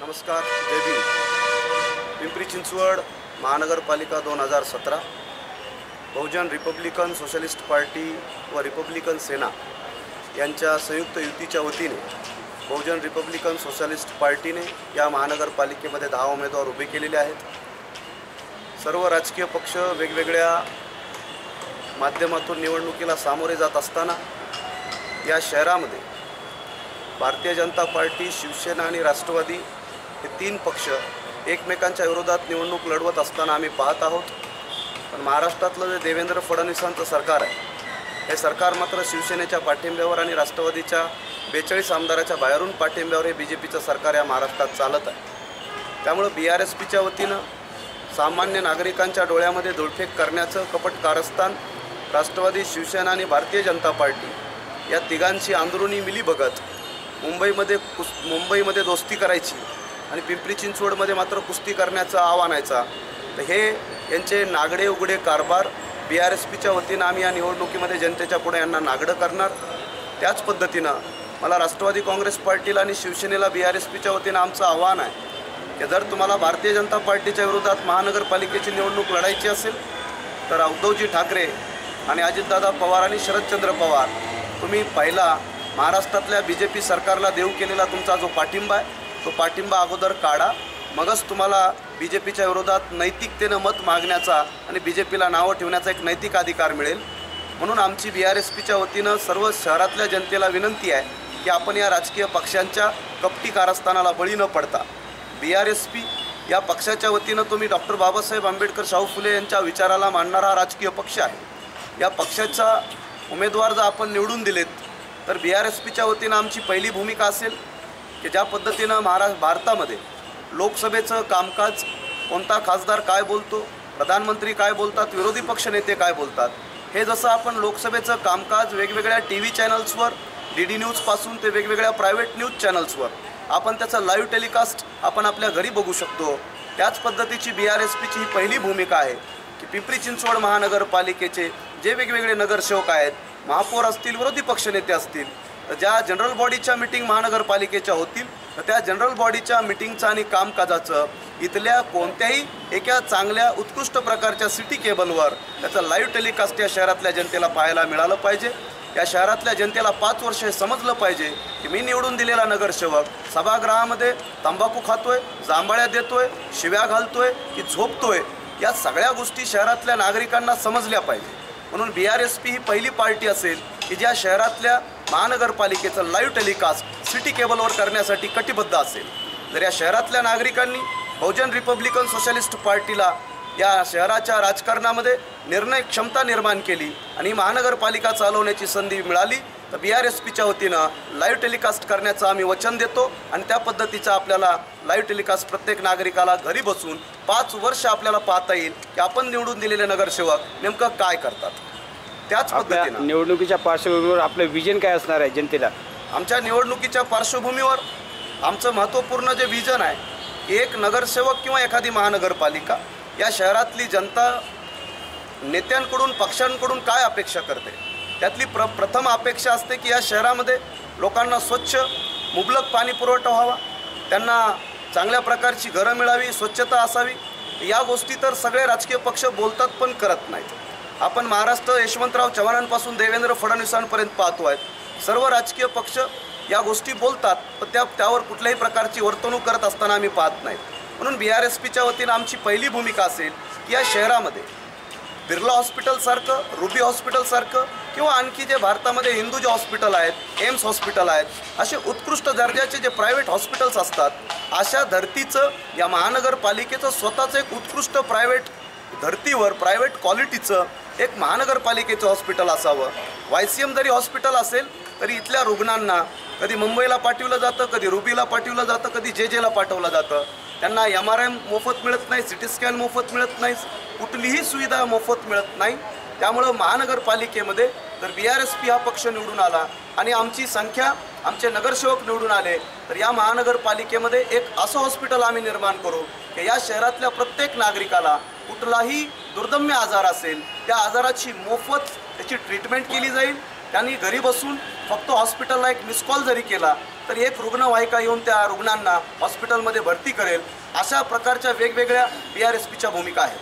नमस्कार, जय भीम। पिंपरी चिंचवड महानगरपालिका 2017 बहुजन Republican socialist party व रिपब्लिकन सेना यांच्या संयुक्त युतीच्या वतीने बहुजन रिपब्लिकन सोशलिस्ट पार्टीने या महानगरपालिकेमध्ये 10 उमेदवार उभे केलेले आहेत। सर्व राजकीय पक्ष वेगवेगळ्या माध्यमातून निवडणुकीला सामोरे जात असताना या शहरामध्ये भारतीय जनता पार्टी, शिवसेना आणि राष्ट्रवादी हे 3 पक्ष एकमेकांच्या विरोधात निवडणूक लढवत असताना आम्ही पाहत आहोत। पण महाराष्ट्रातलं जे देवेंद्र फडणवीसांचं सरकार आहे, हे सरकार मात्र शिवसेनेच्या पाठिंब्यावर आणि राष्ट्रवादीच्या 42 आमदाराच्या बाहेरून पाठिंब्यावर हे BJPचं सरकार या महाराष्ट्रात चालत आहे। त्यामुळे BRSPच्या वतीनं सामान्य नागरिकांच्या डोळ्यामध्ये धुळफेक करण्याचं कपट कारस्थान राष्ट्रवादी, शिवसेना आणि भारतीय जनता पार्टी या तिघांची अंदरुनी मिलीभगत मुंबईमध्ये दोस्ती करायची आणि पिंपरी चिंचवडमध्ये मात्र कुस्ती करण्याचं आव्हानायचा, तर हे यांचे नागडे उघडे कारभार BRSPच्या वतीनं आम्ही या निवडणुकीमध्ये जनतेच्या पुढे यांना नागडं करणार। त्याच पद्धतीनं मला राष्ट्रवादी काँग्रेस पार्टीला आणि शिवसेनेला BRSPच्या वतीनं आमचं आव्हान आहे की जर तुम्हाला भारतीय जनता पार्टीच्या विरोधात महानगरपालिकेची निवडणूक लढायची असेल तर उद्धवजी ठाकरे आणि अजितदादा पवार आणि शरदचंद्र पवार तुम्ही पहिला महाराष्ट्रातल्या BJP सरकारला देऊ केलेला तुमचा जो पाठिंबा आहे तो पाठिंबा अगोदर काढा, मगच तुम्हाला BJPच्या विरोधात नैतिकतेनं मत मागण्याचा आणि BJPला नावं ठेवण्याचा एक नैतिक अधिकार मिळेल। म्हणून आमची BRSPच्या वतीनं सर्व शहरातल्या जनतेला विनंती आहे की आपण या राजकीय पक्षांच्या कपटी कारस्थानाला बळी न पडता BRSP या पक्षाच्या वतीनं तुम्ही डॉक्टर बाबासाहेब आंबेडकर शाहू फुले यांच्या विचाराला मानणारा राजकीय पक्ष आहे। या पक्षाचा उमेदवार जर आपण निवडून दिलेत तर BRSPच्या वतीनं आमची पहिली भूमिका असेल की ज्या पद्धतीनं भारतामध्ये लोकसभेचं कामकाज, कोणता खासदार काय बोलतो, प्रधानमंत्री काय बोलतात, विरोधी पक्ष नेते काय बोलतात, हे जसं आपण लोकसभेचं कामकाज वेगवेगळ्या TV चॅनल्सवर DD न्यूजपासून ते वेगवेगळ्या प्रायव्हेट न्यूज चॅनल्सवर आपण त्याचं लाईव्ह टेलिकास्ट आपण आपल्या घरी बघू शकतो, त्याच पद्धतीची BRSPची ही पहिली भूमिका आहे की पिंपरी चिंचवड महानगरपालिकेचे जे वेगवेगळे नगरसेवक आहेत, महापौर असतील, विरोधी पक्षनेते असतील, तर ज्या जनरल बॉडीच्या मीटिंग महानगरपालिकेच्या होतील तर त्या जनरल बॉडीच्या मीटिंगचं आणि कामकाजाचं इथल्या कोणत्याही एका चांगल्या उत्कृष्ट प्रकारच्या सिटी केबलवर त्याचं लाईव्ह टेलिकास्ट या शहरातल्या जनतेला पाहायला मिळालं पाहिजे। या शहरातल्या जनतेला 5 वर्ष हे समजलं पाहिजे की मी निवडून दिलेला नगरसेवक सभागृहामध्ये तंबाखू खातोय, जांभळ्या देतोय, शिव्या घालतोय की झोपतोय, या सगळ्या गोष्टी शहरातल्या नागरिकांना समजल्या पाहिजे। म्हणून BRSP ही पहिली पार्टी असेल की ज्या शहरातल्या महानगरपालिकेचं लाईव्ह टेलिकास्ट सिटी केबलवर करण्यासाठी कटिबद्ध असेल। जर या शहरातल्या नागरिकांनी बहुजन रिपब्लिकन सोशलिस्ट पार्टीला या शहराच्या राजकारणामध्ये निर्णय क्षमता निर्माण केली आणि महानगरपालिका चालवण्याची संधी मिळाली तर BRSPच्या वतीनं लाईव्ह टेलिकास्ट करण्याचं आम्ही वचन देतो आणि त्या पद्धतीचा आपल्याला लाईव्ह टेलिकास्ट प्रत्येक नागरिकाला घरी बसून 5 वर्ष आपल्याला पाहता येईल की आपण निवडून दिलेले नगरसेवक नेमकं काय करतात। त्याच पद्धतीनं निवडणुकीच्या पार्श्वभूमीवर आपलं विजन काय असणार आहे जनतेला? आमच्या निवडणुकीच्या पार्श्वभूमीवर आमचं महत्त्वपूर्ण जे विजन आहे, एक नगरसेवक किंवा एखादी महानगरपालिका या शहरातली जनता नेत्यांकडून, पक्षांकडून काय अपेक्षा करते, त्यातली प्रथम अपेक्षा असते की या शहरामध्ये लोकांना स्वच्छ मुबलक पाणी पुरवठा व्हावा, त्यांना चांगल्या प्रकारची घरं मिळावी, स्वच्छता असावी। या गोष्टी तर सगळे राजकीय पक्ष बोलतात पण करत नाहीत। आपण महाराष्ट्र यशवंतराव चव्हाणांपासून देवेंद्र फडणवीसांपर्यंत पाहतो आहेत, सर्व राजकीय पक्ष या गोष्टी बोलतात पण त्यावर कुठल्याही प्रकारची वर्तणूक करत असताना आम्ही पाहत नाहीत। म्हणून BRSPच्या वतीनं आमची पहिली भूमिका असेल की या शहरामध्ये बिर्ला हॉस्पिटलसारखं, रुबी हॉस्पिटलसारखं किंवा आणखी जे भारतामध्ये हिंदुजा हॉस्पिटल आहेत, एम्स हॉस्पिटल आहेत, असे उत्कृष्ट दर्जाचे जे प्रायव्हेट हॉस्पिटल्स असतात, अशा धर्तीचं या महानगरपालिकेचं स्वतःचं एक उत्कृष्ट प्रायव्हेट धर्तीवर प्रायव्हेट क्वालिटीचं एक महानगरपालिकेचं हॉस्पिटल असावं। YCM जरी हॉस्पिटल असेल तरी इथल्या रुग्णांना कधी मुंबईला पाठवलं जातं, कधी रुबीला पाठवलं जातं, कधी JJला पाठवलं जातं, त्यांना MRI मोफत मिळत नाही, CT स्कॅन मोफत मिळत नाही, कुठलीही सुविधा मोफत मिळत नाही। त्यामुळं महानगरपालिकेमध्ये जर BRSP हा पक्ष निवडून आला आणि आमची संख्या, आमचे नगरसेवक निवडून आले तर या महानगरपालिकेमध्ये एक असं हॉस्पिटल आम्ही निर्माण करू की या शहरातल्या प्रत्येक नागरिकाला कुठलाही दुर्दम्य आजार असेल त्या आजाराची मोफत त्याची ट्रीटमेंट केली जाईल, त्यांनी घरी बसून फक्त हॉस्पिटलला एक मिस कॉल जरी केला तर एक रुग्णवाहिका येऊन त्या रुग्णांना हॉस्पिटलमध्ये भरती करेल. अशा प्रकारच्या वेगवेगळ्या BRSPच्या भूमिका आहेत.